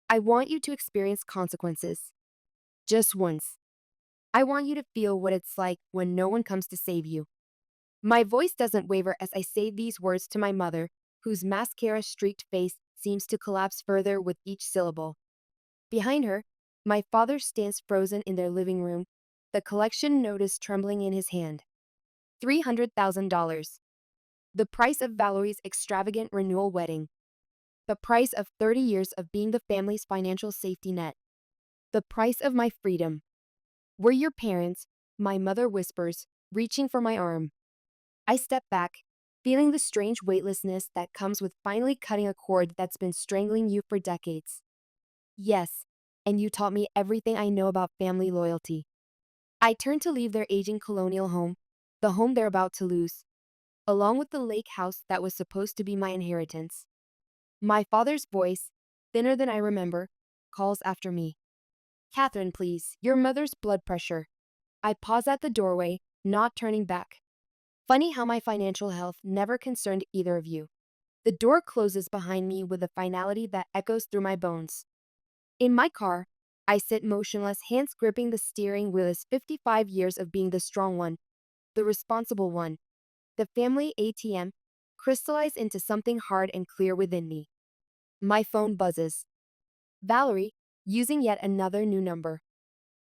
I want you to experience consequences. Just once. I want you to feel what it's like when no one comes to save you. My voice doesn't waver as I say these words to my mother, whose mascara streaked face seems to collapse further with each syllable. Behind her, my father stands frozen in their living room, the collection notice trembling in his hand. $300,000. The price of Valerie's extravagant renewal wedding. The price of 30 years of being the family's financial safety net. The price of my freedom. We're your parents, my mother whispers, reaching for my arm. I step back, feeling the strange weightlessness that comes with finally cutting a cord that's been strangling you for decades. Yes, and you taught me everything I know about family loyalty. I turn to leave their aging colonial home, the home they're about to lose, along with the lake house that was supposed to be my inheritance. My father's voice, thinner than I remember, calls after me. Catherine, please, your mother's blood pressure. I pause at the doorway, not turning back. Funny how my financial health never concerned either of you. The door closes behind me with a finality that echoes through my bones. In my car, I sit motionless, hands gripping the steering wheel as 55 years of being the strong one, the responsible one. The family ATM crystallized into something hard and clear within me. My phone buzzes. Valerie, using yet another new number.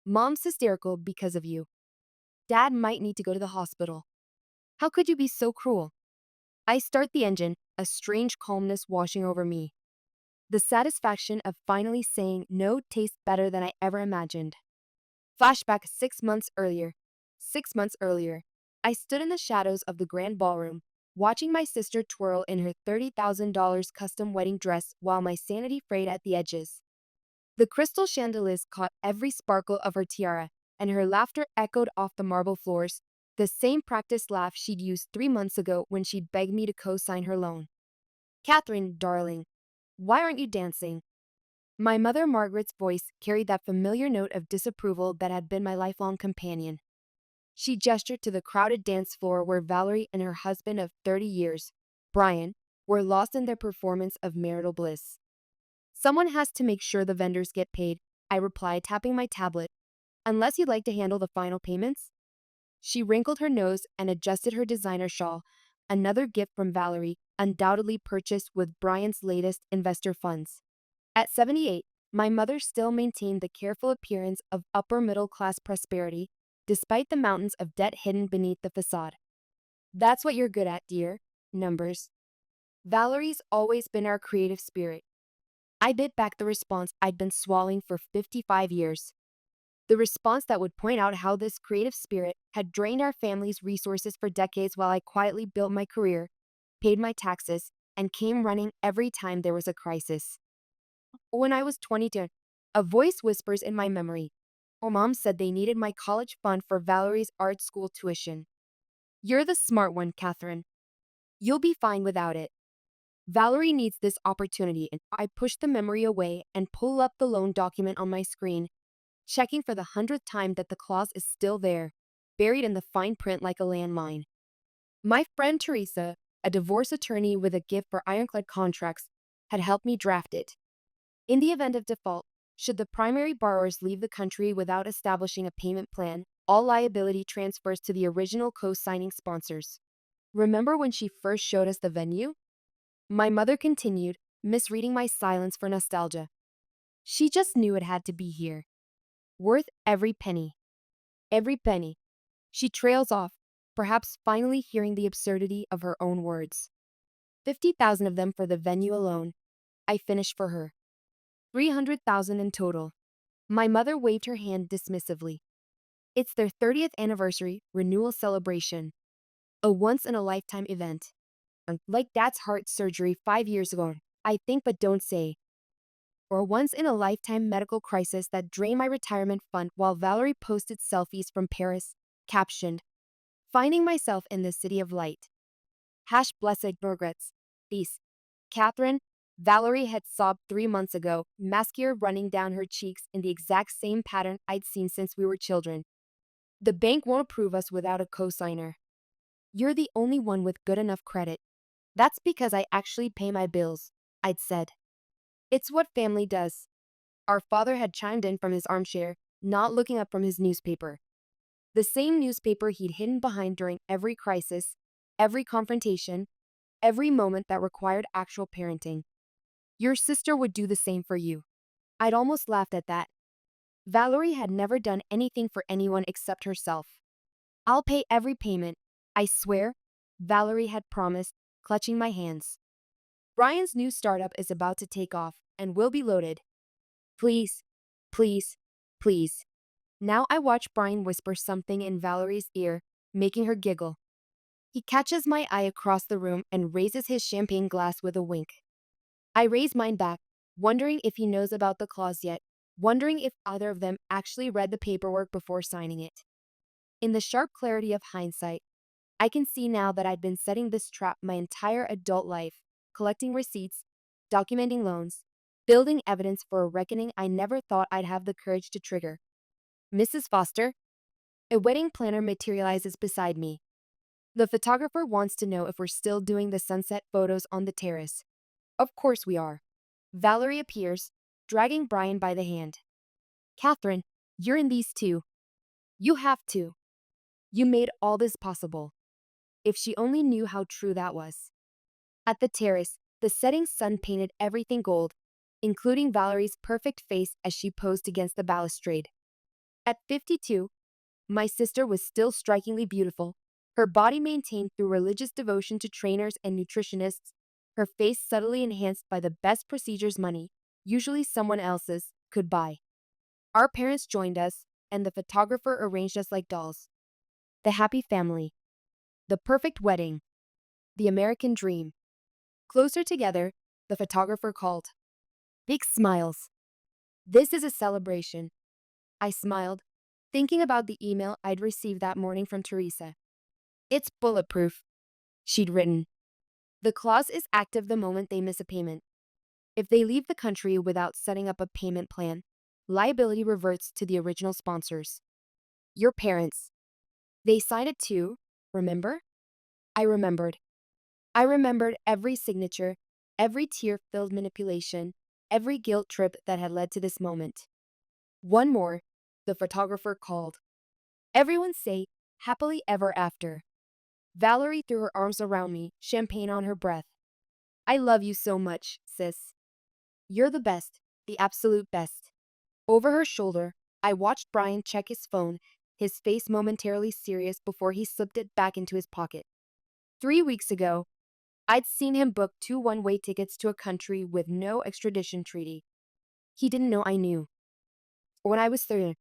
Mom's hysterical because of you. Dad might need to go to the hospital. How could you be so cruel? I start the engine, a strange calmness washing over me. The satisfaction of finally saying no tastes better than I ever imagined. Flashback 6 months earlier. 6 months earlier, I stood in the shadows of the grand ballroom, watching my sister twirl in her $30,000 custom wedding dress while my sanity frayed at the edges. The crystal chandeliers caught every sparkle of her tiara, and her laughter echoed off the marble floors, the same practiced laugh she'd used 3 months ago when she'd begged me to co-sign her loan. Catherine, darling, why aren't you dancing? My mother Margaret's voice carried that familiar note of disapproval that had been my lifelong companion. She gestured to the crowded dance floor where Valerie and her husband of 30 years, Brian, were lost in their performance of marital bliss. Someone has to make sure the vendors get paid, I replied, tapping my tablet. Unless you'd like to handle the final payments? She wrinkled her nose and adjusted her designer shawl, another gift from Valerie, undoubtedly purchased with Brian's latest investor funds. At 78, my mother still maintained the careful appearance of upper middle class prosperity, despite the mountains of debt hidden beneath the facade. That's what you're good at, dear. Numbers. Valerie's always been our creative spirit. I bit back the response I'd been swallowing for 55 years. The response that would point out how this creative spirit had drained our family's resources for decades while I quietly built my career, paid my taxes, and came running every time there was a crisis. When I was 22, a voice whispers in my memory. Oh, Mom said they needed my college fund for Valerie's art school tuition. You're the smart one, Catherine. You'll be fine without it. Valerie needs this opportunity, and I push the memory away and pull up the loan document on my screen, checking for the 100th time that the clause is still there, buried in the fine print like a landmine. My friend Teresa, a divorce attorney with a gift for ironclad contracts, had helped me draft it. In the event of default, should the primary borrowers leave the country without establishing a payment plan, all liability transfers to the original co-signing sponsors. Remember when she first showed us the venue? My mother continued, misreading my silence for nostalgia. She just knew it had to be here. Worth every penny. Every penny. She trails off, perhaps finally hearing the absurdity of her own words. 50,000 of them for the venue alone. I finished for her. 300,000 in total. My mother waved her hand dismissively. It's their 30th anniversary renewal celebration. A once-in-a-lifetime event. Like Dad's heart surgery 5 years ago, I think but don't say. Or a once-in-a-lifetime medical crisis that drained my retirement fund while Valerie posted selfies from Paris, captioned, "Finding myself in the city of light. Hash blessed regrets. Peace. Catherine, Valerie had sobbed 3 months ago, mascara running down her cheeks in the exact same pattern I'd seen since we were children. The bank won't approve us without a cosigner. You're the only one with good enough credit. That's because I actually pay my bills, I'd said. It's what family does. Our father had chimed in from his armchair, not looking up from his newspaper. The same newspaper he'd hidden behind during every crisis, every confrontation, every moment that required actual parenting. Your sister would do the same for you. I'd almost laughed at that. Valerie had never done anything for anyone except herself. I'll pay every payment, I swear, Valerie had promised, clutching my hands. Brian's new startup is about to take off and will be loaded. Please, please, please. Now I watch Brian whisper something in Valerie's ear, making her giggle. He catches my eye across the room and raises his champagne glass with a wink. I raise mine back, wondering if he knows about the clause yet, wondering if either of them actually read the paperwork before signing it. In the sharp clarity of hindsight, I can see now that I'd been setting this trap my entire adult life, collecting receipts, documenting loans, building evidence for a reckoning I never thought I'd have the courage to trigger. Mrs. Foster? A wedding planner materializes beside me. The photographer wants to know if we're still doing the sunset photos on the terrace. Of course we are. Valerie appears, dragging Brian by the hand. Catherine, you're in these too. You have to. You made all this possible. If she only knew how true that was. At the terrace, the setting sun painted everything gold, including Valerie's perfect face as she posed against the balustrade. At 52, my sister was still strikingly beautiful, her body maintained through religious devotion to trainers and nutritionists, her face subtly enhanced by the best procedures money, usually someone else's, could buy. Our parents joined us, and the photographer arranged us like dolls. The happy family. The perfect wedding. The American dream. Closer together, the photographer called. Big smiles. This is a celebration. I smiled, thinking about the email I'd received that morning from Teresa. It's bulletproof, she'd written. The clause is active the moment they miss a payment. If they leave the country without setting up a payment plan, liability reverts to the original sponsors. Your parents. They signed it too, remember? I remembered. I remembered every signature, every tear-filled manipulation, every guilt trip that had led to this moment. One more, the photographer called. Everyone say, happily ever after. Valerie threw her arms around me, champagne on her breath. I love you so much, sis. You're the best, the absolute best. Over her shoulder, I watched Brian check his phone, his face momentarily serious before he slipped it back into his pocket. 3 weeks ago, I'd seen him book 2 one-way tickets to a country with no extradition treaty. He didn't know I knew. When I was 30,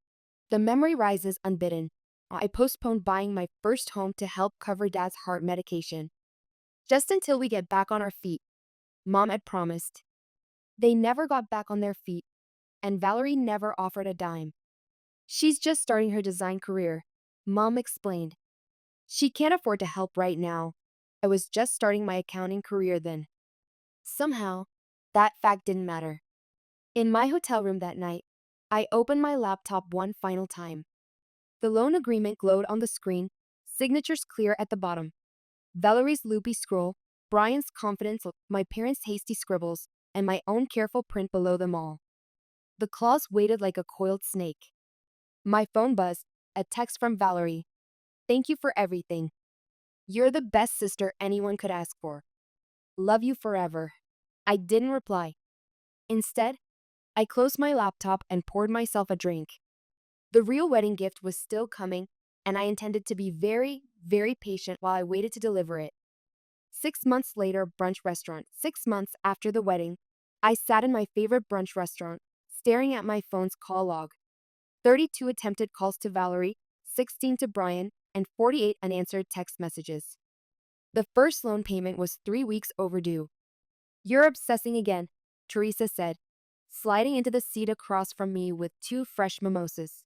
the memory rises unbidden. I postponed buying my first home to help cover Dad's heart medication. Just until we get back on our feet, Mom had promised. They never got back on their feet, and Valerie never offered a dime. She's just starting her design career, Mom explained. She can't afford to help right now. I was just starting my accounting career then. Somehow, that fact didn't matter. In my hotel room that night, I opened my laptop one final time. The loan agreement glowed on the screen, signatures clear at the bottom. Valerie's loopy scroll, Brian's confidence, my parents' hasty scribbles, and my own careful print below them all. The clause waited like a coiled snake. My phone buzzed, a text from Valerie. Thank you for everything. You're the best sister anyone could ask for. Love you forever. I didn't reply. Instead, I closed my laptop and poured myself a drink. The real wedding gift was still coming, and I intended to be very, very patient while I waited to deliver it. 6 months later, brunch restaurant. 6 months after the wedding, I sat in my favorite brunch restaurant, staring at my phone's call log. 32 attempted calls to Valerie, 16 to Brian, and 48 unanswered text messages. The first loan payment was 3 weeks overdue. You're obsessing again, Teresa said, sliding into the seat across from me with 2 fresh mimosas.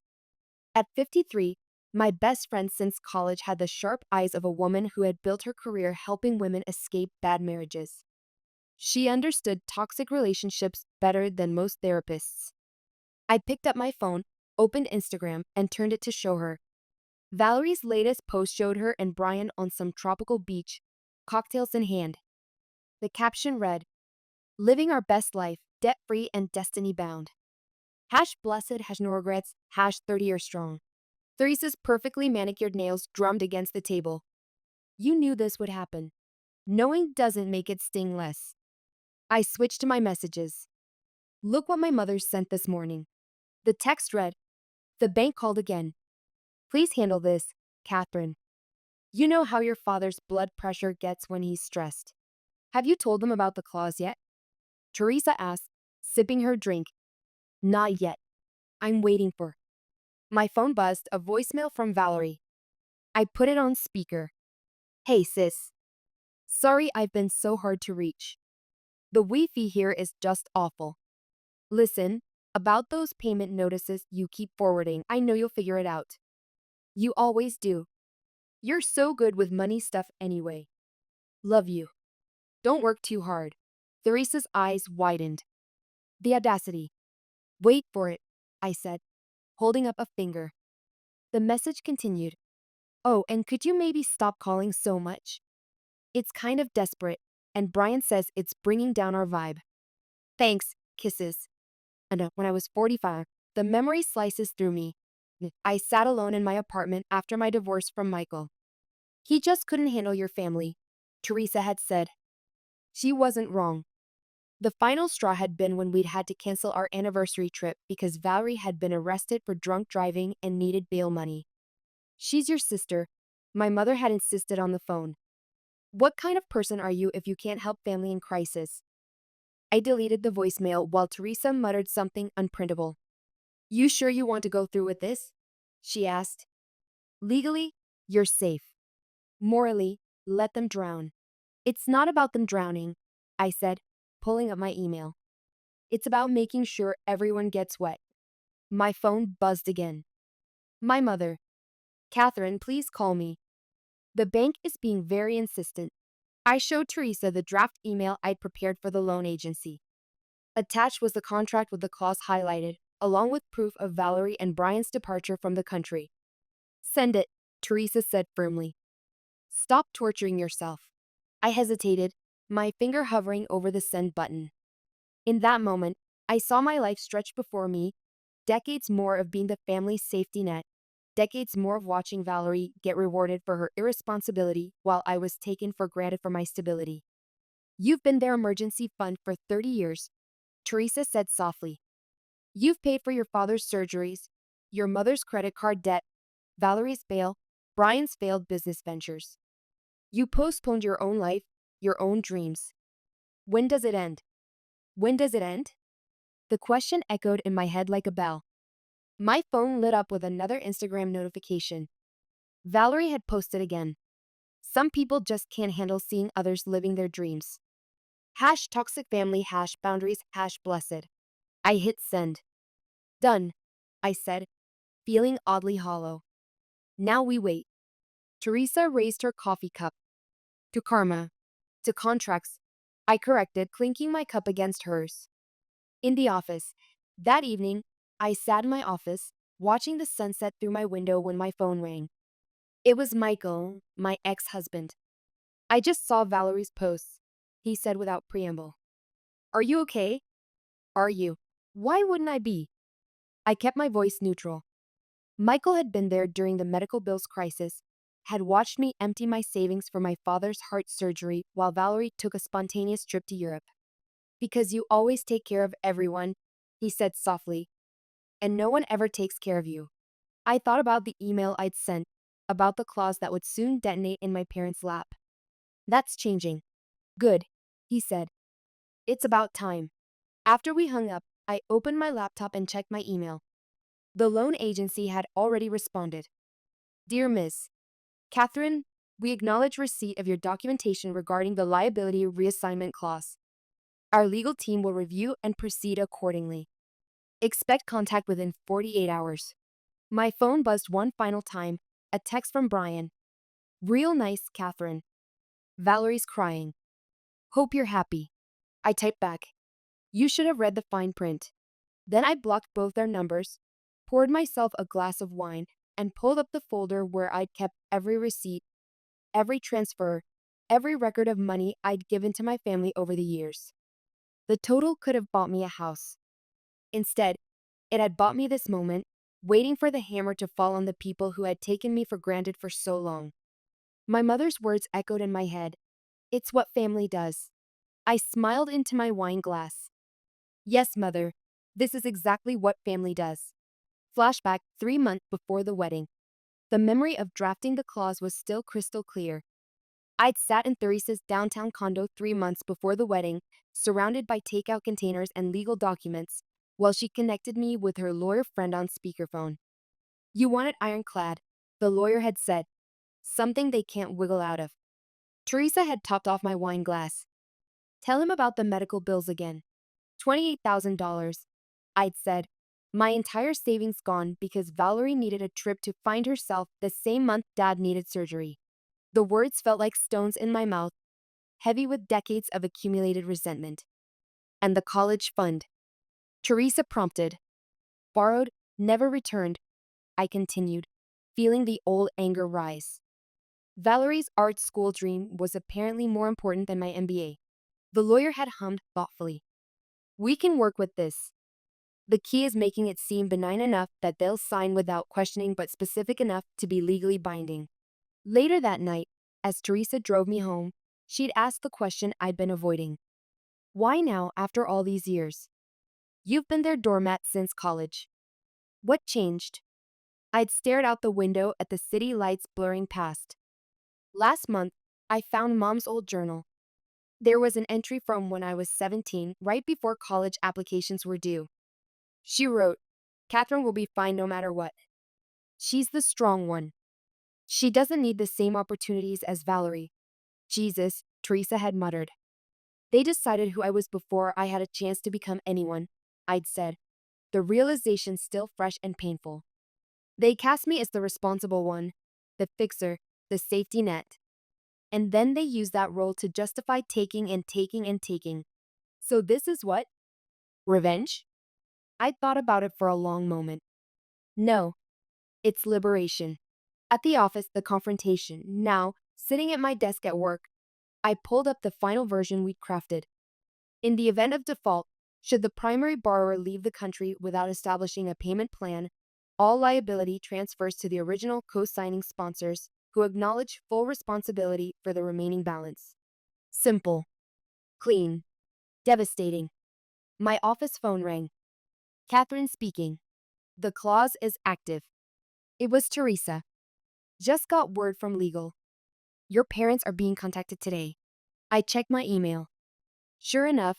At 53, my best friend since college had the sharp eyes of a woman who had built her career helping women escape bad marriages. She understood toxic relationships better than most therapists. I picked up my phone, opened Instagram, and turned it to show her. Valerie's latest post showed her and Brian on some tropical beach, cocktails in hand. The caption read, "Living our best life, debt-free and destiny-bound." Hash blessed, hash no regrets, hash 30 years strong. Theresa's perfectly manicured nails drummed against the table. You knew this would happen. Knowing doesn't make it sting less. I switched to my messages. Look what my mother sent this morning. The text read, "The bank called again. Please handle this, Catherine. You know how your father's blood pressure gets when he's stressed. Have you told them about the clause yet?" Teresa asked, sipping her drink. Not yet. I'm waiting for. My phone buzzed, a voicemail from Valerie. I put it on speaker. Hey sis. Sorry I've been so hard to reach. The Wi-Fi here is just awful. Listen, about those payment notices you keep forwarding, I know you'll figure it out. You always do. You're so good with money stuff anyway. Love you. Don't work too hard. Theresa's eyes widened. The audacity. Wait for it, I said, holding up a finger. The message continued. Oh, and could you maybe stop calling so much? It's kind of desperate, and Brian says it's bringing down our vibe. Thanks, kisses. And when I was 45, the memory slices through me. I sat alone in my apartment after my divorce from Michael. He just couldn't handle your family, Teresa had said. She wasn't wrong. The final straw had been when we'd had to cancel our anniversary trip because Valerie had been arrested for drunk driving and needed bail money. She's your sister, my mother had insisted on the phone. What kind of person are you if you can't help family in crisis? I deleted the voicemail while Teresa muttered something unprintable. You sure you want to go through with this? She asked. Legally, you're safe. Morally, let them drown. It's not about them drowning, I said, pulling up my email. It's about making sure everyone gets wet. My phone buzzed again. My mother. Catherine, please call me. The bank is being very insistent. I showed Teresa the draft email I'd prepared for the loan agency. Attached was the contract with the clause highlighted, along with proof of Valerie and Brian's departure from the country. Send it, Teresa said firmly. Stop torturing yourself. I hesitated, my finger hovering over the send button. In that moment, I saw my life stretch before me, decades more of being the family's safety net, decades more of watching Valerie get rewarded for her irresponsibility while I was taken for granted for my stability. You've been their emergency fund for 30 years, Teresa said softly. You've paid for your father's surgeries, your mother's credit card debt, Valerie's bail, Brian's failed business ventures. You postponed your own life, your own dreams. When does it end? When does it end? The question echoed in my head like a bell. My phone lit up with another Instagram notification. Valerie had posted again. Some people just can't handle seeing others living their dreams. Hash toxic family, hash boundaries, hash blessed. I hit send. Done, I said, feeling oddly hollow. Now we wait. Teresa raised her coffee cup. To karma. To contracts. I corrected, clinking my cup against hers. In the office. That evening, I sat in my office, watching the sunset through my window when my phone rang. It was Michael, my ex-husband. I just saw Valerie's posts, he said without preamble. Are you okay? Are you? Why wouldn't I be? I kept my voice neutral. Michael had been there during the medical bills crisis, had watched me empty my savings for my father's heart surgery while Valerie took a spontaneous trip to Europe. Because you always take care of everyone, he said softly, and no one ever takes care of you. I thought about the email I'd sent, about the clause that would soon detonate in my parents' lap. That's changing. Good, he said. It's about time. After we hung up, I opened my laptop and checked my email. The loan agency had already responded. Dear Ms. Catherine, we acknowledge receipt of your documentation regarding the liability reassignment clause. Our legal team will review and proceed accordingly. Expect contact within 48 hours. My phone buzzed one final time, a text from Brian. Real nice, Catherine. Valerie's crying. Hope you're happy. I typed back. You should have read the fine print. Then I blocked both their numbers, poured myself a glass of wine, and pulled up the folder where I'd kept every receipt, every transfer, every record of money I'd given to my family over the years. The total could have bought me a house. Instead, It had bought me this moment, waiting for the hammer to fall on the people who had taken me for granted for so long. My mother's words echoed in my head. It's what family does. I smiled into my wine glass. Yes, mother, this is exactly what family does. Flashback 3 months before the wedding. The memory of drafting the clause was still crystal clear. I'd sat in Theresa's downtown condo 3 months before the wedding, surrounded by takeout containers and legal documents, while she connected me with her lawyer friend on speakerphone. You want it ironclad, the lawyer had said, something they can't wiggle out of. Teresa had topped off my wine glass. Tell him about the medical bills again. $28,000, I'd said. My entire savings gone because Valerie needed a trip to find herself the same month Dad needed surgery. The words felt like stones in my mouth, heavy with decades of accumulated resentment. And the college fund. Teresa prompted. Borrowed, never returned, I continued, feeling the old anger rise. Valerie's art school dream was apparently more important than my MBA. The lawyer had hummed thoughtfully. We can work with this. The key is making it seem benign enough that they'll sign without questioning but specific enough to be legally binding. Later that night, as Teresa drove me home, she'd asked the question I'd been avoiding. Why now after all these years? You've been their doormat since college. What changed? I'd stared out the window at the city lights blurring past. Last month, I found Mom's old journal. There was an entry from when I was 17, right before college applications were due. She wrote, Catherine will be fine no matter what. She's the strong one. She doesn't need the same opportunities as Valerie. Jesus, Teresa had muttered. They decided who I was before I had a chance to become anyone, I'd said, the realization still fresh and painful. They cast me as the responsible one, the fixer, the safety net. And then they used that role to justify taking and taking and taking. So this is what? Revenge? I thought about it for a long moment. No, it's liberation. At the office, the confrontation. Now, sitting at my desk at work, I pulled up the final version we'd crafted. In the event of default, should the primary borrower leave the country without establishing a payment plan, all liability transfers to the original co-signing sponsors, who acknowledge full responsibility for the remaining balance. Simple. Clean. Devastating. My office phone rang. Catherine speaking. The clause is active. It was Teresa. Just got word from legal. Your parents are being contacted today. I checked my email. Sure enough,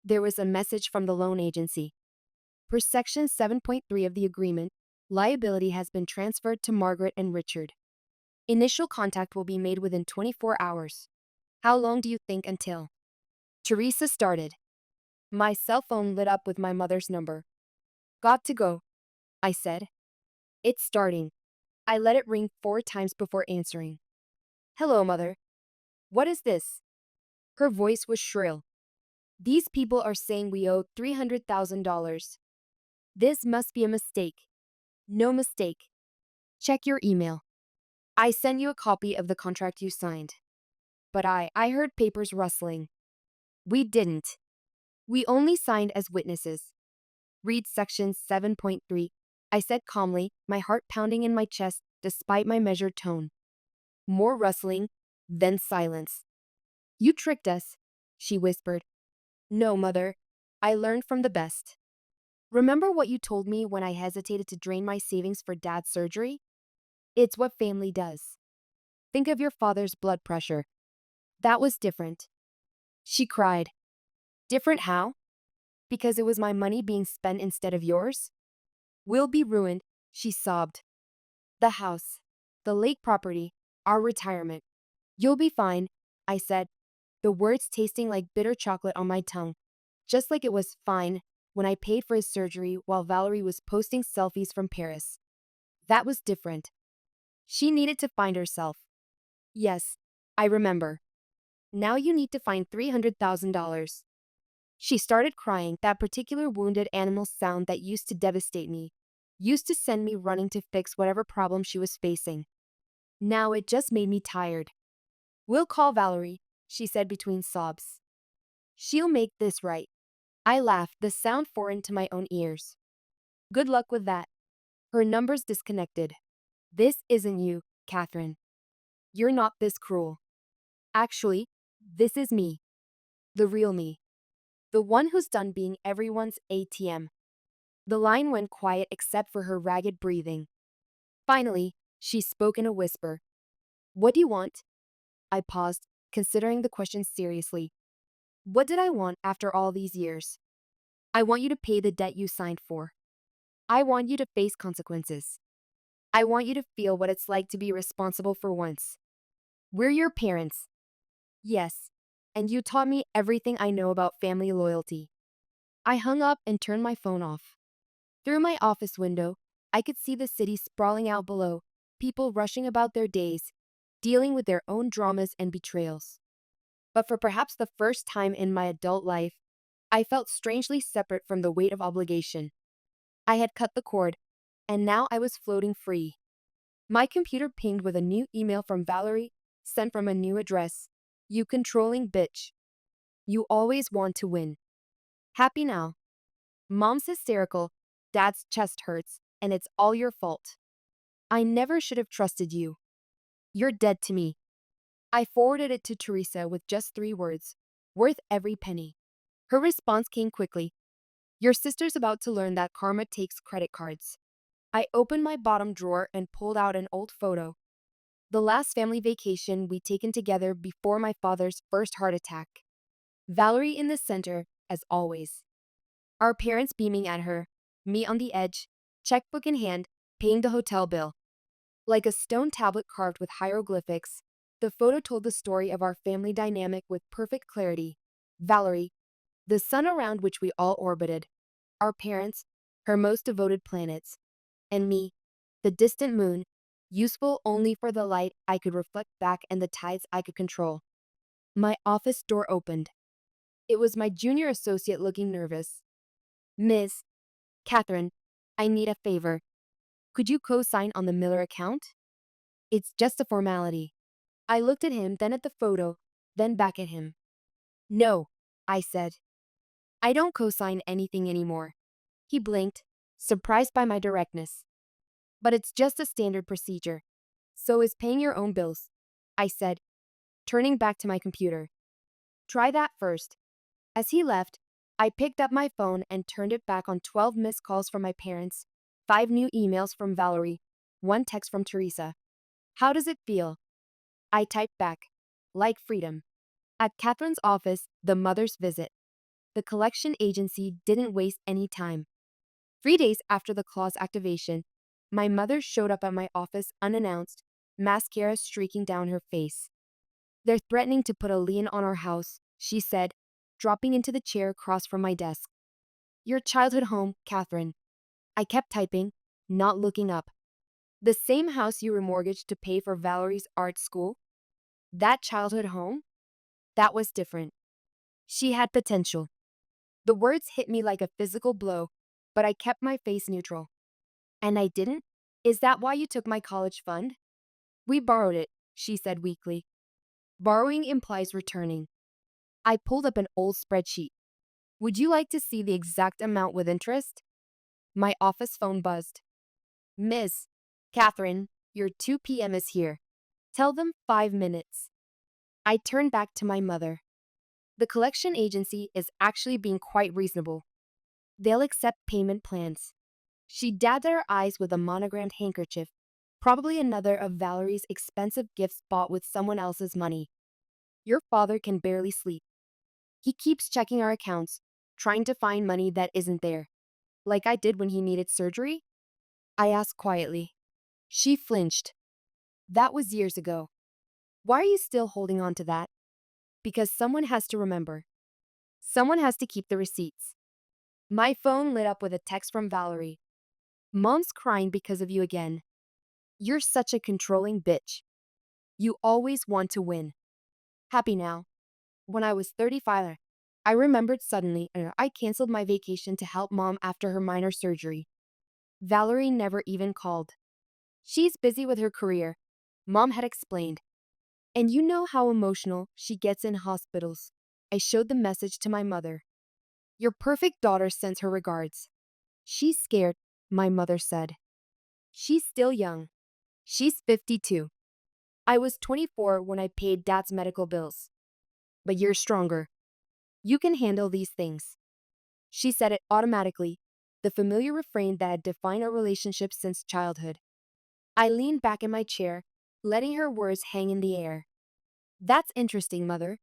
there was a message from the loan agency. Per Section 7.3 of the agreement, liability has been transferred to Margaret and Richard. Initial contact will be made within 24 hours. How long do you think until? Teresa started. My cell phone lit up with my mother's number. Got to go, I said. It's starting. I let it ring 4 times before answering. Hello, Mother. What is this? Her voice was shrill. These people are saying we owe $300,000. This must be a mistake. No mistake. Check your email. I sent you a copy of the contract you signed. But I heard papers rustling. We didn't. We only signed as witnesses. Read Section 7.3, I said calmly, my heart pounding in my chest despite my measured tone. More rustling, then silence. You tricked us, she whispered. No, Mother. I learned from the best. Remember what you told me when I hesitated to drain my savings for Dad's surgery? It's what family does. Think of your father's blood pressure. That was different. She cried. Different how? Because it was my money being spent instead of yours? We'll be ruined, she sobbed. The house, the lake property, our retirement. You'll be fine, I said, the words tasting like bitter chocolate on my tongue, just like it was fine when I paid for his surgery while Valerie was posting selfies from Paris. That was different. She needed to find herself. Yes, I remember. Now you need to find $300,000. She started crying, that particular wounded animal sound that used to devastate me, used to send me running to fix whatever problem she was facing. Now it just made me tired. We'll call Valerie, she said between sobs. She'll make this right. I laughed, the sound foreign to my own ears. Good luck with that. Her number's disconnected. This isn't you, Catherine. You're not this cruel. Actually, this is me. The real me. The one who's done being everyone's ATM. The line went quiet except for her ragged breathing. Finally, she spoke in a whisper. What do you want? I paused, considering the question seriously. What did I want after all these years? I want you to pay the debt you signed for. I want you to face consequences. I want you to feel what it's like to be responsible for once. We're your parents. Yes. And you taught me everything I know about family loyalty. I hung up and turned my phone off. Through my office window, I could see the city sprawling out below, people rushing about their days, dealing with their own dramas and betrayals. But for perhaps the first time in my adult life, I felt strangely separate from the weight of obligation. I had cut the cord, and now I was floating free. My computer pinged with a new email from Valerie, sent from a new address. You controlling bitch. You always want to win. Happy now. Mom's hysterical, Dad's chest hurts, and it's all your fault. I never should have trusted you. You're dead to me. I forwarded it to Teresa with just 3 words, worth every penny. Her response came quickly. Your sister's about to learn that karma takes credit cards. I opened my bottom drawer and pulled out an old photo. The last family vacation we'd taken together before my father's first heart attack. Valerie in the center, as always. Our parents beaming at her, me on the edge, checkbook in hand, paying the hotel bill. Like a stone tablet carved with hieroglyphics, the photo told the story of our family dynamic with perfect clarity. Valerie, the sun around which we all orbited. Our parents, her most devoted planets. And me, the distant moon, useful only for the light I could reflect back and the tides I could control. My office door opened. It was my junior associate looking nervous. Miss Catherine, I need a favor. Could you co-sign on the Miller account? It's just a formality. I looked at him, then at the photo, then back at him. No, I said. I don't co-sign anything anymore. He blinked, surprised by my directness. But it's just a standard procedure. So is paying your own bills, I said, turning back to my computer. Try that first. As he left, I picked up my phone and turned it back on 12 missed calls from my parents, 5 new emails from Valerie, 1 text from Teresa. How does it feel? I typed back, like freedom. At Catherine's office, the mother's visit. The collection agency didn't waste any time. 3 days after the clause activation, my mother showed up at my office unannounced, mascara streaking down her face. They're threatening to put a lien on our house, she said, dropping into the chair across from my desk. Your childhood home, Catherine. I kept typing, not looking up. The same house you remortgaged to pay for Valerie's art school? That childhood home? That was different. She had potential. The words hit me like a physical blow, but I kept my face neutral. And I didn't? Is that why you took my college fund? We borrowed it, she said weakly. Borrowing implies returning. I pulled up an old spreadsheet. Would you like to see the exact amount with interest? My office phone buzzed. Miss Catherine, your 2 p.m. is here. Tell them 5 minutes. I turned back to my mother. The collection agency is actually being quite reasonable. They'll accept payment plans. She dabbed at her eyes with a monogrammed handkerchief, probably another of Valerie's expensive gifts bought with someone else's money. Your father can barely sleep. He keeps checking our accounts, trying to find money that isn't there. Like I did when he needed surgery? I asked quietly. She flinched. That was years ago. Why are you still holding on to that? Because someone has to remember. Someone has to keep the receipts. My phone lit up with a text from Valerie. Mom's crying because of you again. You're such a controlling bitch. You always want to win. Happy now. When I was 35, I remembered suddenly I canceled my vacation to help Mom after her minor surgery. Valerie never even called. She's busy with her career, Mom had explained. And you know how emotional she gets in hospitals. I showed the message to my mother. Your perfect daughter sends her regards. She's scared, my mother said. She's still young. She's 52. I was 24 when I paid Dad's medical bills. But you're stronger. You can handle these things. She said it automatically, the familiar refrain that had defined our relationship since childhood. I leaned back in my chair, letting her words hang in the air. That's interesting, Mother.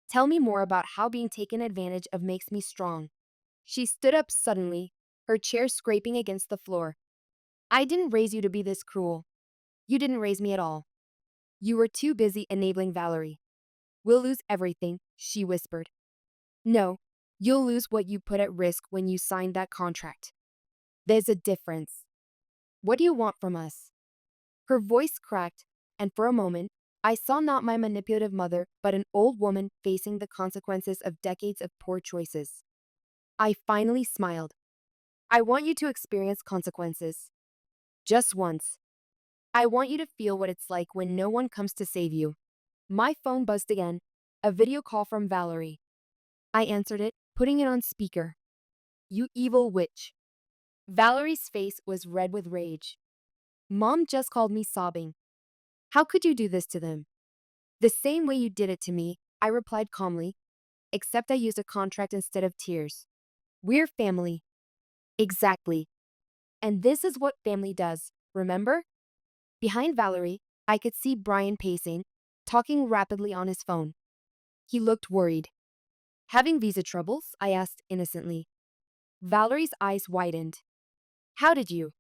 Tell me more about how being taken advantage of makes me strong. She stood up suddenly, her chair scraping against the floor. I didn't raise you to be this cruel. You didn't raise me at all. You were too busy enabling Valerie. We'll lose everything, she whispered. No, you'll lose what you put at risk when you signed that contract. There's a difference. What do you want from us? Her voice cracked, and for a moment, I saw not my manipulative mother, but an old woman facing the consequences of decades of poor choices. I finally smiled. I want you to experience consequences. Just once. I want you to feel what it's like when no one comes to save you. My phone buzzed again, a video call from Valerie. I answered it, putting it on speaker. You evil witch. Valerie's face was red with rage. Mom just called me sobbing. How could you do this to them? The same way you did it to me, I replied calmly, except I used a contract instead of tears. We're family. Exactly. And this is what family does, remember? Behind Valerie, I could see Brian pacing, talking rapidly on his phone. He looked worried. Having visa troubles? I asked innocently. Valerie's eyes widened. How did you?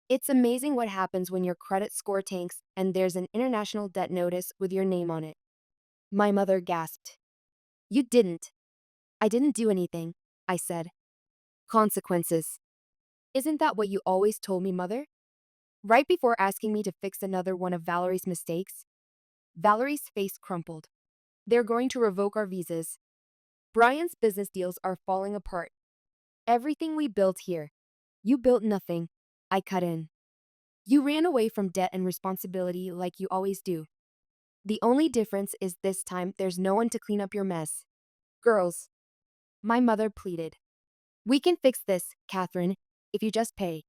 It's amazing what happens when your credit score tanks and there's an international debt notice with your name on it. My mother gasped. You didn't. I didn't do anything, I said. Consequences. Isn't that what you always told me, Mother? Right before asking me to fix another one of Valerie's mistakes, Valerie's face crumpled. They're going to revoke our visas. Brian's business deals are falling apart. Everything we built here. You built nothing. I cut in. You ran away from debt and responsibility like you always do. The only difference is this time there's no one to clean up your mess. Girls. My mother pleaded. We can fix this, Catherine, if you just pay.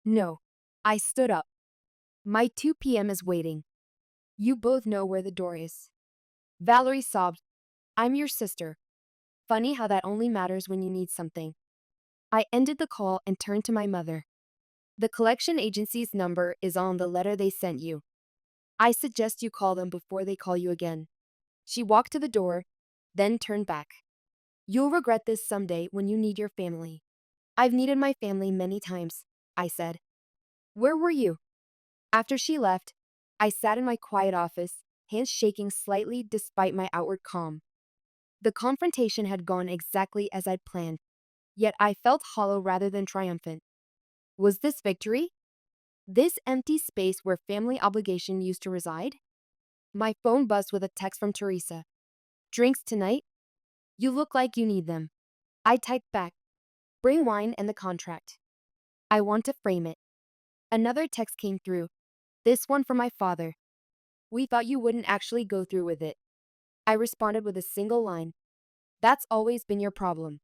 No. I stood up. My 2 p.m. is waiting. You both know where the door is. Valerie sobbed. I'm your sister. Funny how that only matters when you need something. I ended the call and turned to my mother. The collection agency's number is on the letter they sent you. I suggest you call them before they call you again. She walked to the door, then turned back. You'll regret this someday when you need your family. I've needed my family many times, I said. Where were you? After she left, I sat in my quiet office, hands shaking slightly despite my outward calm. The confrontation had gone exactly as I'd planned, yet I felt hollow rather than triumphant. Was this victory? This empty space where family obligation used to reside? My phone buzzed with a text from Teresa. Drinks tonight? You look like you need them. I typed back. Bring wine and the contract. I want to frame it. Another text came through. This one from my father. We thought you wouldn't actually go through with it. I responded with a single line. That's always been your problem.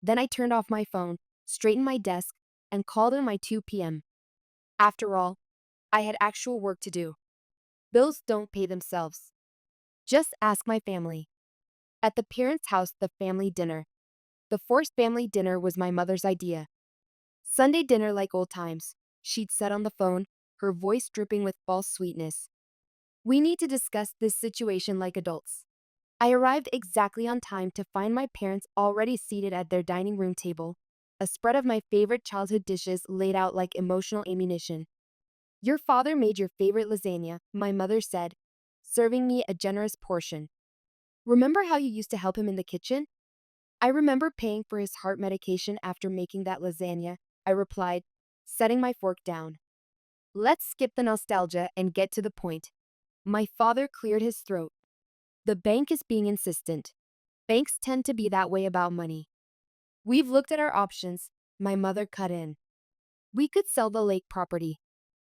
Then I turned off my phone, straightened my desk, and called in my 2 p.m. After all, I had actual work to do. Bills don't pay themselves. Just ask my family. At the parents' house, the family dinner. The forced family dinner was my mother's idea. Sunday dinner like old times, she'd said on the phone, her voice dripping with false sweetness. We need to discuss this situation like adults. I arrived exactly on time to find my parents already seated at their dining room table, a spread of my favorite childhood dishes laid out like emotional ammunition. Your father made your favorite lasagna, my mother said, serving me a generous portion. Remember how you used to help him in the kitchen? I remember paying for his heart medication after making that lasagna, I replied, setting my fork down. Let's skip the nostalgia and get to the point. My father cleared his throat. The bank is being insistent. Banks tend to be that way about money. We've looked at our options, my mother cut in. We could sell the lake property.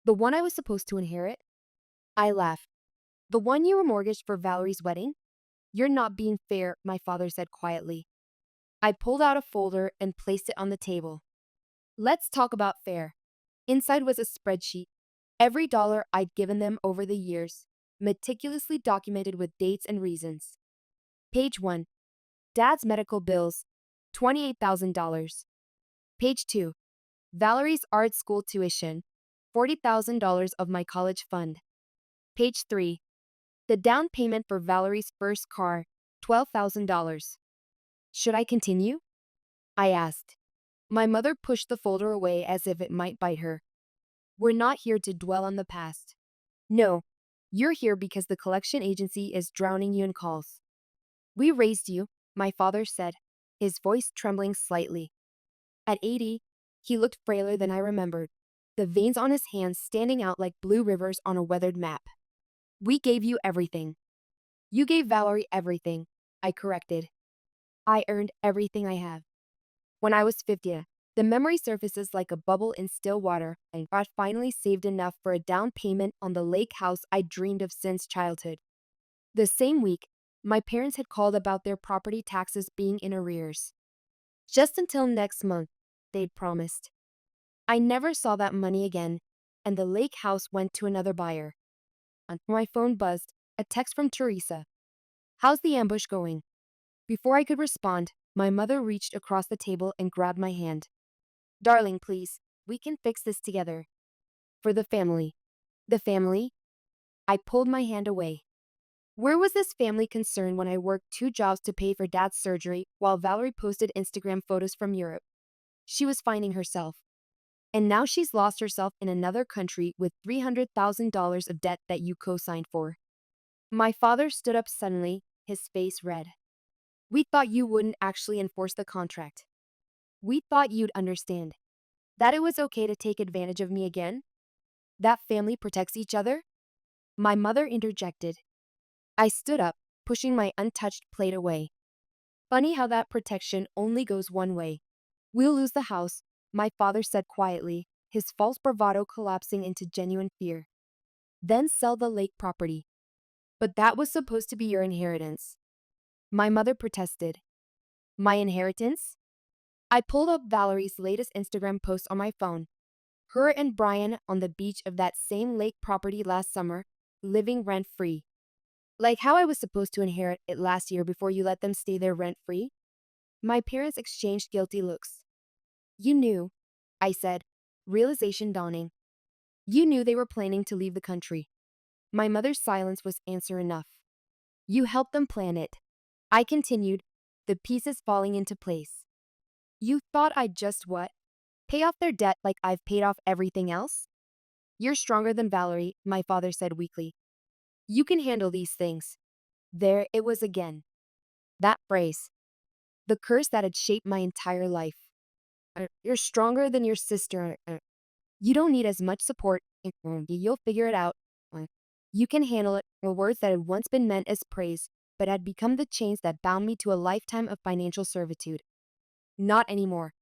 The one I was supposed to inherit? I laughed. The one you remortgaged for Valerie's wedding? You're not being fair, my father said quietly. I pulled out a folder and placed it on the table. Let's talk about fair. Inside was a spreadsheet, every dollar I'd given them over the years, meticulously documented with dates and reasons. Page 1. Dad's medical bills, $28,000. Page 2. Valerie's art school tuition, $40,000 of my college fund. Page 3. The down payment for Valerie's first car, $12,000. Should I continue? I asked. My mother pushed the folder away as if it might bite her. We're not here to dwell on the past. No, you're here because the collection agency is drowning you in calls. We raised you, my father said, his voice trembling slightly. At 80, he looked frailer than I remembered, the veins on his hands standing out like blue rivers on a weathered map. We gave you everything. You gave Valerie everything, I corrected. I earned everything I have. When I was 50, the memory surfaces like a bubble in still water, and I finally saved enough for a down payment on the lake house I dreamed of since childhood. The same week, my parents had called about their property taxes being in arrears. Just until next month, they'd promised. I never saw that money again, and the lake house went to another buyer. Until my phone buzzed, a text from Teresa. How's the ambush going? Before I could respond, my mother reached across the table and grabbed my hand. Darling, please, we can fix this together. For the family. The family? I pulled my hand away. Where was this family concern when I worked 2 jobs to pay for Dad's surgery while Valerie posted Instagram photos from Europe? She was finding herself. And now she's lost herself in another country with $300,000 of debt that you co-signed for. My father stood up suddenly, his face red. We thought you wouldn't actually enforce the contract. We thought you'd understand. That it was okay to take advantage of me again? That family protects each other? My mother interjected. I stood up, pushing my untouched plate away. Funny how that protection only goes one way. We'll lose the house, my father said quietly, his false bravado collapsing into genuine fear. Then sell the lake property. But that was supposed to be your inheritance. My mother protested. My inheritance? I pulled up Valerie's latest Instagram post on my phone. Her and Brian on the beach of that same lake property last summer, living rent-free. Like how I was supposed to inherit it last year before you let them stay there rent-free? My parents exchanged guilty looks. You knew, I said, realization dawning. You knew they were planning to leave the country. My mother's silence was answer enough. You helped them plan it. I continued, the pieces falling into place. You thought I'd just what? Pay off their debt like I've paid off everything else? You're stronger than Valerie, my father said weakly. You can handle these things. There it was again. That phrase. The curse that had shaped my entire life. You're stronger than your sister. You don't need as much support. You'll figure it out. You can handle it, were words that had once been meant as praise, but had become the chains that bound me to a lifetime of financial servitude. Not anymore.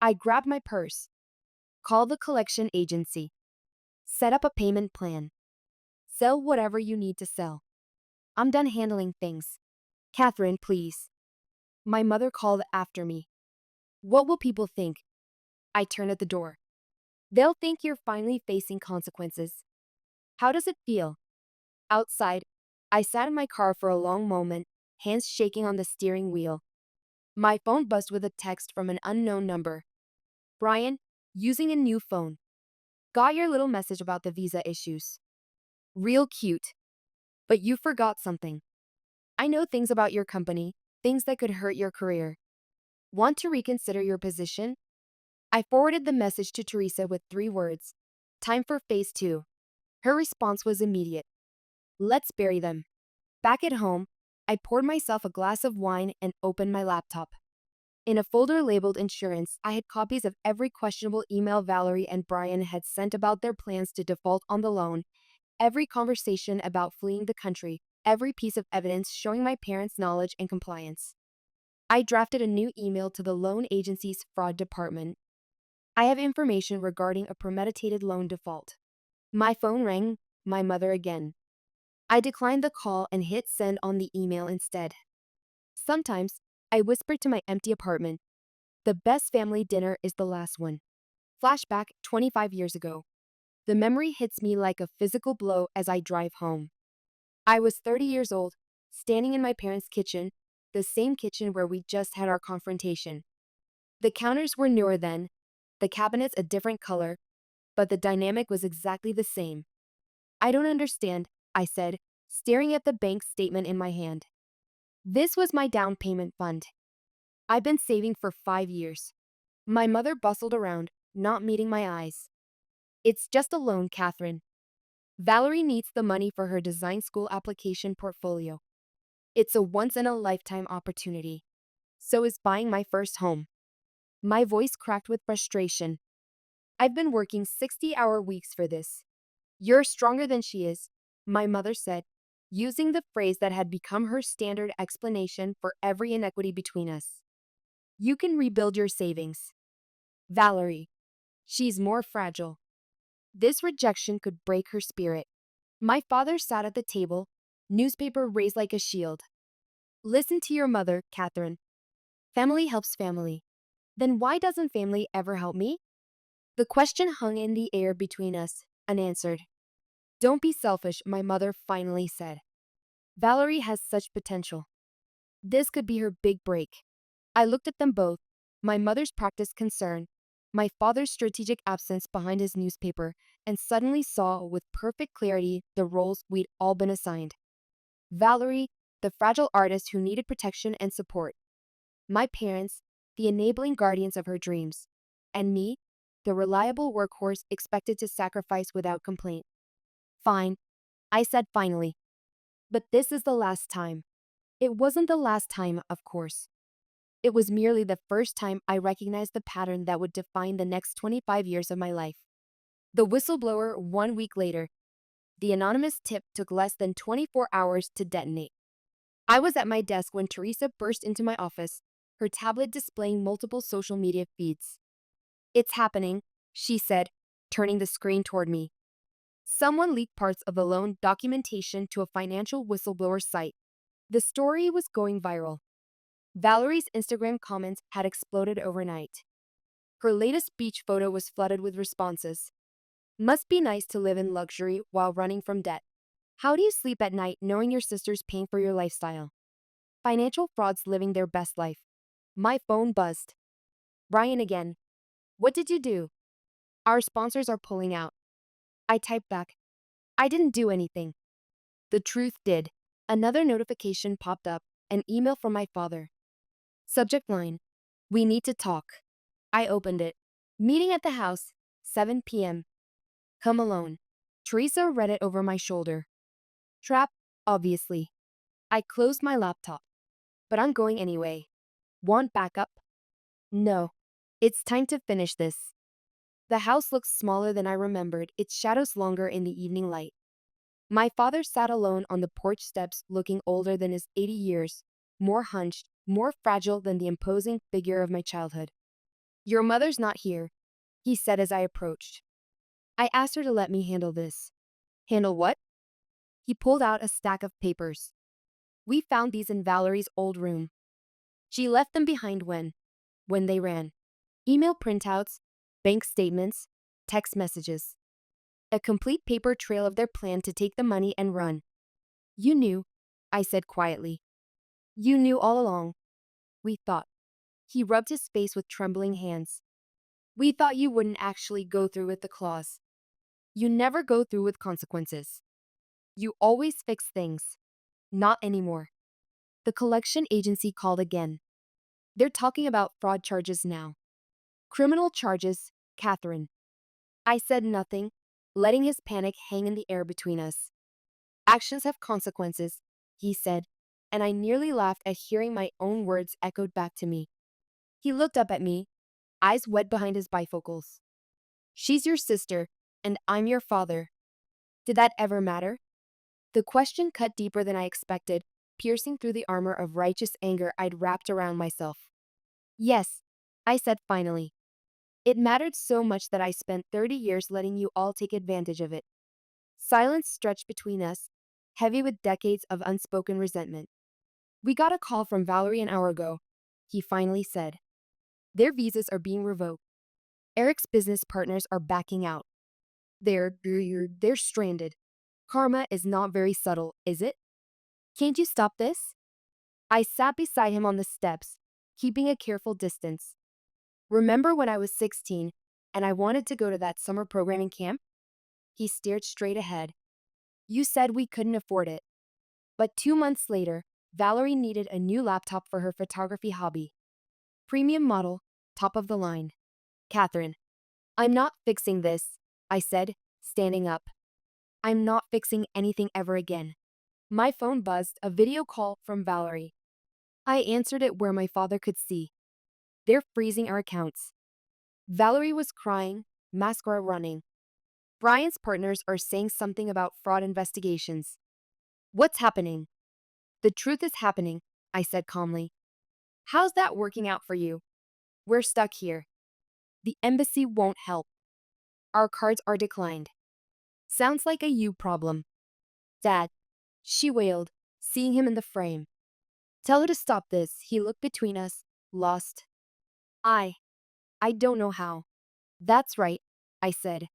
I grabbed my purse. Call the collection agency. Set up a payment plan. Sell whatever you need to sell. I'm done handling things. Catherine, please. My mother called after me. What will people think? I turned at the door. They'll think you're finally facing consequences. How does it feel? Outside, I sat in my car for a long moment, hands shaking on the steering wheel. My phone buzzed with a text from an unknown number. Brian, using a new phone. Got your little message about the visa issues. Real cute. But you forgot something. I know things about your company, things that could hurt your career. Want to reconsider your position? I forwarded the message to Teresa with 3 words. Time for phase 2. Her response was immediate. Let's bury them. Back at home, I poured myself a glass of wine and opened my laptop. In a folder labeled insurance, I had copies of every questionable email Valerie and Brian had sent about their plans to default on the loan, every conversation about fleeing the country, every piece of evidence showing my parents' knowledge and compliance. I drafted a new email to the loan agency's fraud department. I have information regarding a premeditated loan default. My phone rang, my mother again. I declined the call and hit send on the email instead. Sometimes, I whispered to my empty apartment, the best family dinner is the last one. Flashback 25 years ago. The memory hits me like a physical blow as I drive home. I was 30 years old, standing in my parents' kitchen, the same kitchen where we just had our confrontation. The counters were newer then, the cabinets a different color, but the dynamic was exactly the same. I don't understand, I said, staring at the bank statement in my hand. This was my down payment fund. I've been saving for 5 years. My mother bustled around, not meeting my eyes. It's just a loan, Catherine. Valerie needs the money for her design school application portfolio. It's a once-in-a-lifetime opportunity. So is buying my first home. My voice cracked with frustration. I've been working 60-hour weeks for this. You're stronger than she is, my mother said, using the phrase that had become her standard explanation for every inequity between us. You can rebuild your savings. Valerie. She's more fragile. This rejection could break her spirit. My father sat at the table, newspaper raised like a shield. Listen to your mother, Catherine. Family helps family. Then why doesn't family ever help me? The question hung in the air between us, unanswered. Don't be selfish, my mother finally said. Valerie has such potential. This could be her big break. I looked at them both, my mother's practiced concern, my father's strategic absence behind his newspaper, and suddenly saw with perfect clarity the roles we'd all been assigned. Valerie, the fragile artist who needed protection and support. My parents, the enabling guardians of her dreams. And me, the reliable workhorse expected to sacrifice without complaint. Fine, I said finally. But this is the last time. It wasn't the last time, of course. It was merely the first time I recognized the pattern that would define the next 25 years of my life. The whistleblower 1 week later. The anonymous tip took less than 24 hours to detonate. I was at my desk when Teresa burst into my office, her tablet displaying multiple social media feeds. It's happening, she said, turning the screen toward me. Someone leaked parts of the loan documentation to a financial whistleblower site. The story was going viral. Valerie's Instagram comments had exploded overnight. Her latest beach photo was flooded with responses. Must be nice to live in luxury while running from debt. How do you sleep at night knowing your sister's paying for your lifestyle? Financial frauds living their best life. My phone buzzed. Ryan again. What did you do? Our sponsors are pulling out. I typed back. I didn't do anything. The truth did. Another notification popped up, an email from my father. Subject line. We need to talk. I opened it. Meeting at the house, 7 p.m. Come alone. Teresa read it over my shoulder. Trap, obviously. I closed my laptop. But I'm going anyway. Want backup? No. It's time to finish this. The house looked smaller than I remembered, its shadows longer in the evening light. My father sat alone on the porch steps looking older than his 80 years, more hunched, more fragile than the imposing figure of my childhood. Your mother's not here, he said as I approached. I asked her to let me handle this. Handle what? He pulled out a stack of papers. We found these in Valerie's old room. She left them behind when they ran. Email printouts, bank statements, text messages. A complete paper trail of their plan to take the money and run. You knew, I said quietly. You knew all along. We thought. He rubbed his face with trembling hands. We thought you wouldn't actually go through with the clause. You never go through with consequences. You always fix things. Not anymore. The collection agency called again. They're talking about fraud charges now. Criminal charges, Catherine. I said nothing, letting his panic hang in the air between us. Actions have consequences, he said, and I nearly laughed at hearing my own words echoed back to me. He looked up at me, eyes wet behind his bifocals. She's your sister, and I'm your father. Did that ever matter? The question cut deeper than I expected, piercing through the armor of righteous anger I'd wrapped around myself. Yes, I said finally. It mattered so much that I spent 30 years letting you all take advantage of it. Silence stretched between us, heavy with decades of unspoken resentment. We got a call from Valerie an hour ago, he finally said. Their visas are being revoked. Eric's business partners are backing out. They're stranded. Karma is not very subtle, is it? Can't you stop this? I sat beside him on the steps, keeping a careful distance. Remember when I was 16 and I wanted to go to that summer programming camp? He stared straight ahead. You said we couldn't afford it. But 2 months later, Valerie needed a new laptop for her photography hobby. Premium model, top of the line. Catherine, I'm not fixing this, I said, standing up. I'm not fixing anything ever again. My phone buzzed, a video call from Valerie. I answered it where my father could see. They're freezing our accounts. Valerie was crying, mascara running. Brian's partners are saying something about fraud investigations. What's happening? The truth is happening, I said calmly. How's that working out for you? We're stuck here. The embassy won't help. Our cards are declined. Sounds like a you problem. Dad, she wailed, seeing him in the frame. Tell her to stop this. He looked between us, lost. I don't know how. That's right, I said.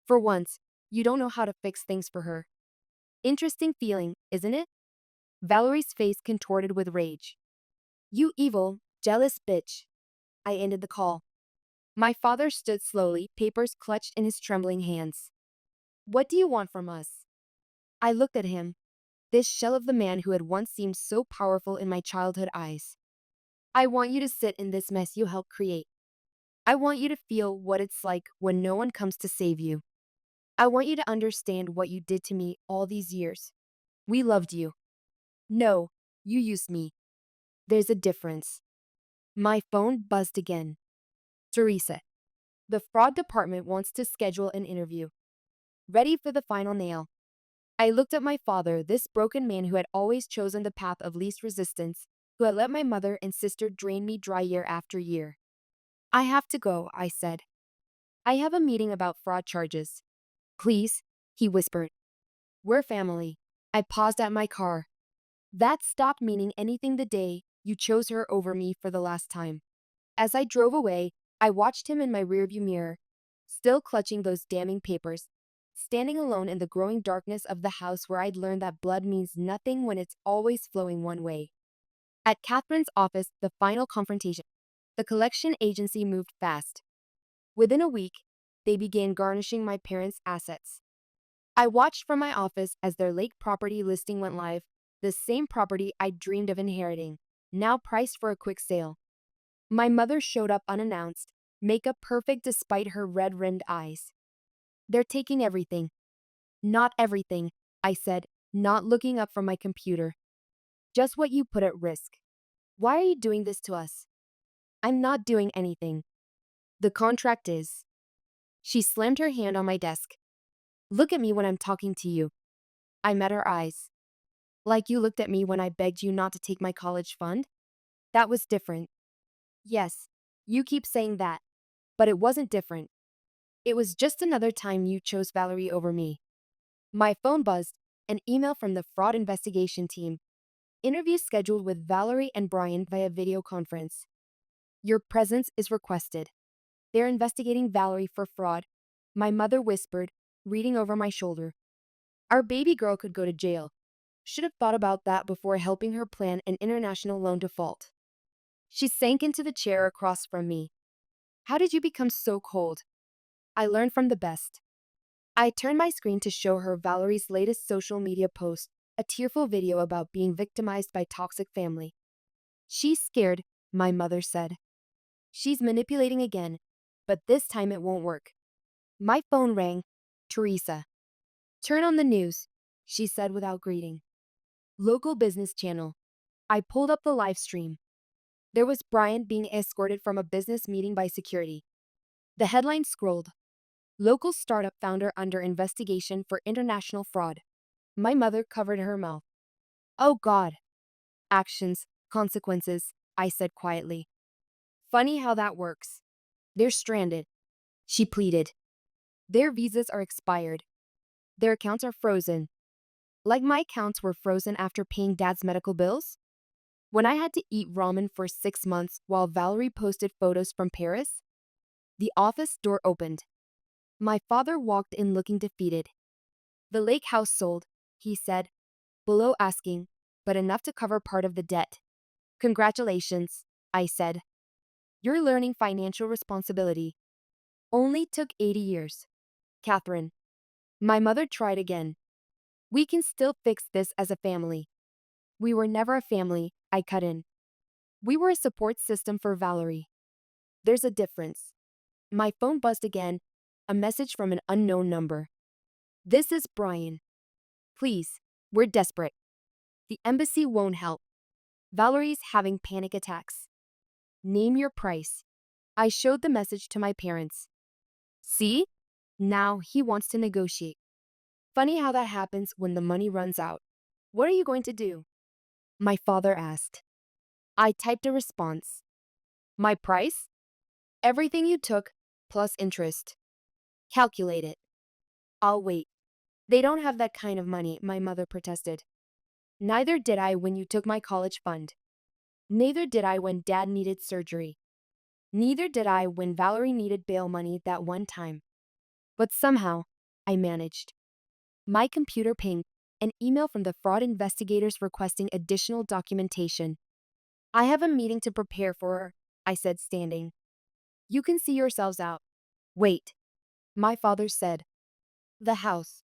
For once, you don't know how to fix things for her. Interesting feeling, isn't it? Valerie's face contorted with rage. You evil, jealous bitch. I ended the call. My father stood slowly, papers clutched in his trembling hands. What do you want from us? I looked at him, this shell of the man who had once seemed so powerful in my childhood eyes. I want you to sit in this mess you helped create. I want you to feel what it's like when no one comes to save you. I want you to understand what you did to me all these years. We loved you. No, you used me. There's a difference. My phone buzzed again. Teresa. The fraud department wants to schedule an interview. Ready for the final nail. I looked at my father, this broken man who had always chosen the path of least resistance, who had let my mother and sister drain me dry year after year. I have to go, I said. I have a meeting about fraud charges. Please, he whispered. We're family. I paused at my car. That stopped meaning anything the day you chose her over me for the last time. As I drove away, I watched him in my rearview mirror, still clutching those damning papers, standing alone in the growing darkness of the house where I'd learned that blood means nothing when it's always flowing one way. At Catherine's office, the final confrontation. The collection agency moved fast. Within a week, they began garnishing my parents' assets. I watched from my office as their lake property listing went live, the same property I'd dreamed of inheriting, now priced for a quick sale. My mother showed up unannounced, makeup perfect despite her red-rimmed eyes. They're taking everything. Not everything, I said, not looking up from my computer. Just what you put at risk. Why are you doing this to us? I'm not doing anything. The contract is. She slammed her hand on my desk. Look at me when I'm talking to you. I met her eyes. Like you looked at me when I begged you not to take my college fund? That was different. Yes, you keep saying that, but it wasn't different. It was just another time you chose Valerie over me. My phone buzzed, an email from the fraud investigation team. Interview scheduled with Valerie and Brian via video conference. Your presence is requested. They're investigating Valerie for fraud, my mother whispered, reading over my shoulder. Our baby girl could go to jail. Should have thought about that before helping her plan an international loan default. She sank into the chair across from me. How did you become so cold? I learned from the best. I turned my screen to show her Valerie's latest social media post, a tearful video about being victimized by toxic family. She's scared, my mother said. She's manipulating again, but this time it won't work. My phone rang. Teresa. Turn on the news, she said without greeting. Local business channel. I pulled up the live stream. There was Brian being escorted from a business meeting by security. The headline scrolled. Local startup founder under investigation for international fraud. My mother covered her mouth. Oh God. Actions, consequences, I said quietly. Funny how that works. They're stranded, she pleaded. Their visas are expired. Their accounts are frozen. Like my accounts were frozen after paying Dad's medical bills? When I had to eat ramen for 6 months while Valerie posted photos from Paris? The office door opened. My father walked in looking defeated. The lake house sold, he said, below asking, but enough to cover part of the debt. Congratulations, I said. You're learning financial responsibility. Only took 80 years. Catherine. My mother tried again. We can still fix this as a family. We were never a family, I cut in. We were a support system for Valerie. There's a difference. My phone buzzed again, a message from an unknown number. This is Brian. Please, we're desperate. The embassy won't help. Valerie's having panic attacks. Name your price. I showed the message to my parents. See? Now he wants to negotiate. Funny how that happens when the money runs out. What are you going to do? My father asked. I typed a response. My price? Everything you took, plus interest. Calculate it. I'll wait. They don't have that kind of money, my mother protested. Neither did I when you took my college fund. Neither did I when Dad needed surgery. Neither did I when Valerie needed bail money that one time. But somehow, I managed. My computer pinged, an email from the fraud investigators requesting additional documentation. I have a meeting to prepare for, I said, standing. You can see yourselves out. Wait, my father said. The house.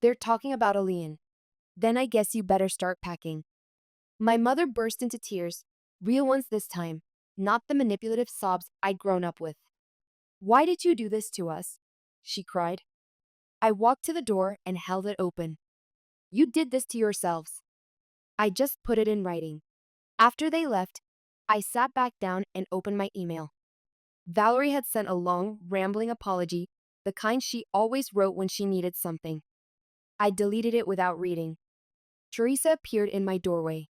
They're talking about a lien. Then I guess you better start packing. My mother burst into tears, real ones this time, not the manipulative sobs I'd grown up with. Why did you do this to us? She cried. I walked to the door and held it open. You did this to yourselves. I just put it in writing. After they left, I sat back down and opened my email. Valerie had sent a long, rambling apology, the kind she always wrote when she needed something. I deleted it without reading. Teresa appeared in my doorway.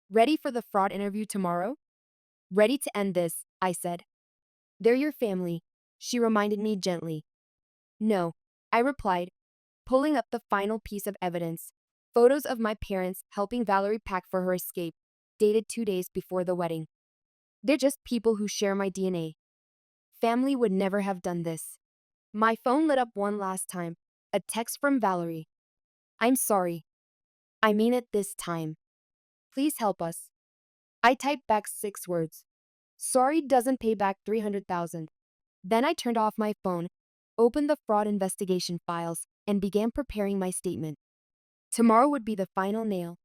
Ready for the fraud interview tomorrow? Ready to end this, I said. They're your family, she reminded me gently. No, I replied, pulling up the final piece of evidence. Photos of my parents helping Valerie pack for her escape, dated 2 days before the wedding. They're just people who share my DNA. Family would never have done this. My phone lit up one last time, a text from Valerie. I'm sorry. I mean it this time. Please help us. I typed back 6 words. Sorry doesn't pay back 300,000. Then I turned off my phone, opened the fraud investigation files, and began preparing my statement. Tomorrow would be the final nail,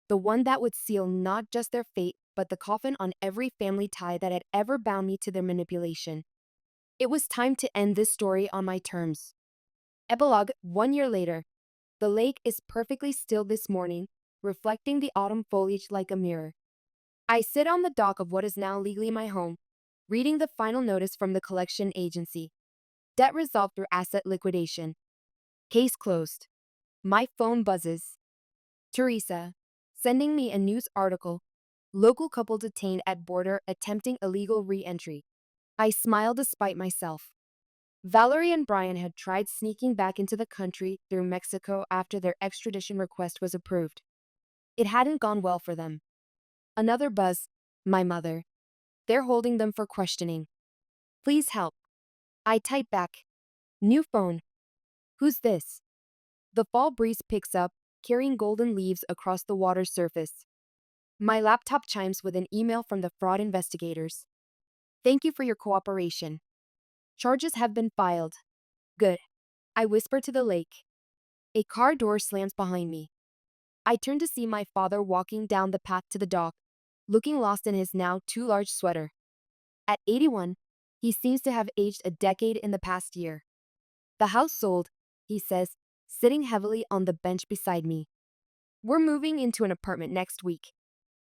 the one that would seal not just their fate, but the coffin on every family tie that had ever bound me to their manipulation. It was time to end this story on my terms. Epilogue. 1 year later. The lake is perfectly still this morning, reflecting the autumn foliage like a mirror. I sit on the dock of what is now legally my home, reading the final notice from the collection agency. Debt resolved through asset liquidation. Case closed. My phone buzzes. Teresa, sending me a news article. Local couple detained at border attempting illegal re-entry. I smile despite myself. Valerie and Brian had tried sneaking back into the country through Mexico after their extradition request was approved. It hadn't gone well for them. Another buzz. My mother. They're holding them for questioning. Please help. I type back. New phone. Who's this? The fall breeze picks up, carrying golden leaves across the water's surface. My laptop chimes with an email from the fraud investigators. Thank you for your cooperation. Charges have been filed. Good. I whisper to the lake. A car door slams behind me. I turn to see my father walking down the path to the dock, looking lost in his now too large sweater. At 81, he seems to have aged a decade in the past year. The house sold, he says, sitting heavily on the bench beside me. We're moving into an apartment next week.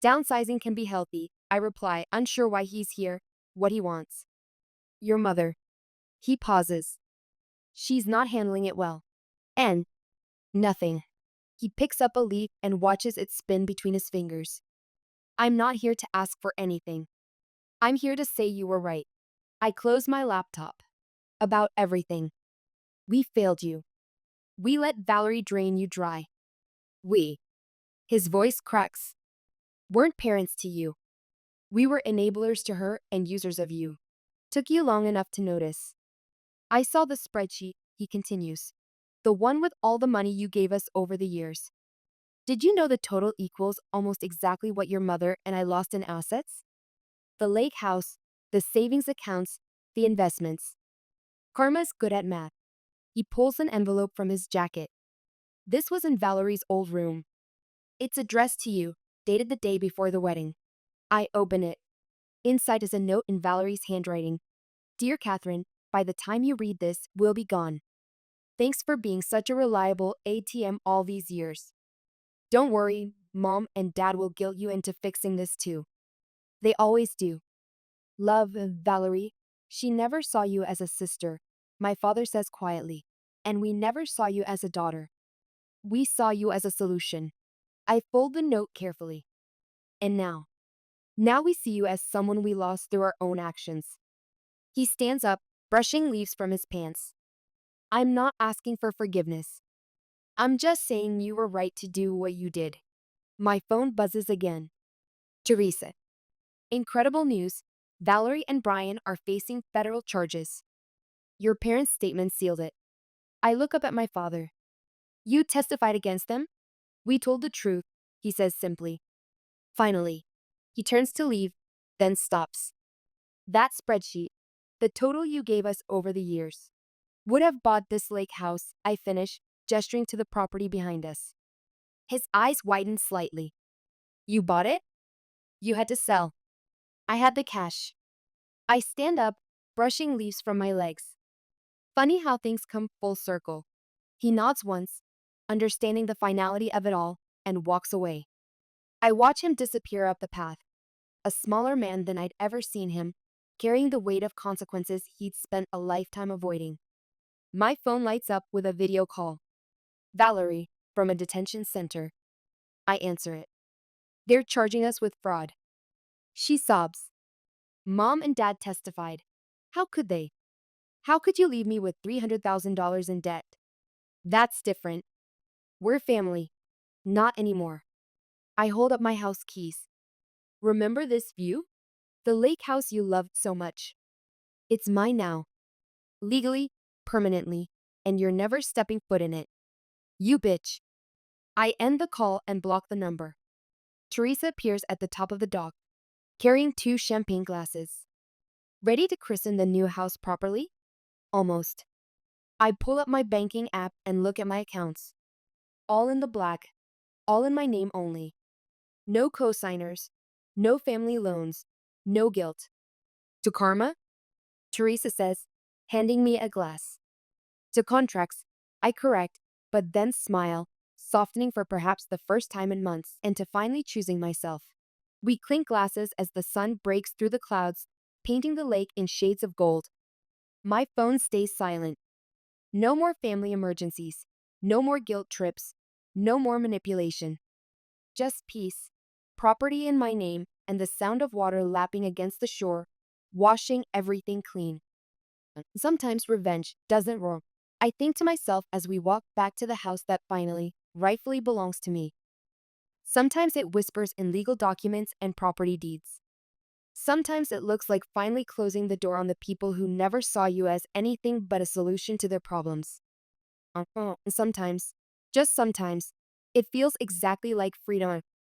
Downsizing can be healthy, I reply, unsure why he's here, what he wants. Your mother. He pauses. She's not handling it well. And nothing. He picks up a leaf and watches it spin between his fingers. I'm not here to ask for anything. I'm here to say you were right. I close my laptop. About everything. We failed you. We let Valerie drain you dry. We. His voice cracks. Weren't parents to you. We were enablers to her and users of you. Took you long enough to notice. I saw the spreadsheet, he continues. The one with all the money you gave us over the years. Did you know the total equals almost exactly what your mother and I lost in assets? The lake house, the savings accounts, the investments. Karma's good at math. He pulls an envelope from his jacket. This was in Valerie's old room. It's addressed to you, dated the day before the wedding. I open it. Inside is a note in Valerie's handwriting. Dear Catherine, by the time you read this, we'll be gone. Thanks for being such a reliable ATM all these years. Don't worry, Mom and Dad will guilt you into fixing this too. They always do. Love, Valerie. She never saw you as a sister, my father says quietly. And we never saw you as a daughter. We saw you as a solution. I fold the note carefully. And now we see you as someone we lost through our own actions. He stands up, brushing leaves from his pants. I'm not asking for forgiveness. I'm just saying you were right to do what you did. My phone buzzes again. Teresa. Incredible news. Valerie and Brian are facing federal charges. Your parents' statement sealed it. I look up at my father. You testified against them? We told the truth, he says simply. Finally, he turns to leave, then stops. That spreadsheet, the total you gave us over the years, would have bought this lake house, I finish, gesturing to the property behind us. His eyes widen slightly. You bought it? You had to sell. I had the cash. I stand up, brushing leaves from my legs. Funny how things come full circle. He nods once, understanding the finality of it all, and walks away. I watch him disappear up the path, a smaller man than I'd ever seen him, carrying the weight of consequences he'd spent a lifetime avoiding. My phone lights up with a video call. Valerie, from a detention center. I answer it. They're charging us with fraud. She sobs. Mom and Dad testified. How could they? How could you leave me with $300,000 in debt? That's different. We're family. Not anymore. I hold up my house keys. Remember this view? The lake house you loved so much. It's mine now. Legally, permanently, and you're never stepping foot in it. You bitch. I end the call and block the number. Teresa appears at the top of the dock, carrying 2 champagne glasses. Ready to christen the new house properly? Almost. I pull up my banking app and look at my accounts. All in the black. All in my name only. No co-signers. No family loans. No guilt. To karma? Teresa says, handing me a glass. To contracts, I correct, but then smile, softening for perhaps the first time in months, and to finally choosing myself. We clink glasses as the sun breaks through the clouds, painting the lake in shades of gold. My phone stays silent. No more family emergencies. No more guilt trips. No more manipulation. Just peace, property in my name, and the sound of water lapping against the shore, washing everything clean. Sometimes revenge doesn't roar. I think to myself as we walk back to the house that finally, rightfully belongs to me. Sometimes it whispers in legal documents and property deeds. Sometimes it looks like finally closing the door on the people who never saw you as anything but a solution to their problems. And sometimes, just sometimes, it feels exactly like freedom.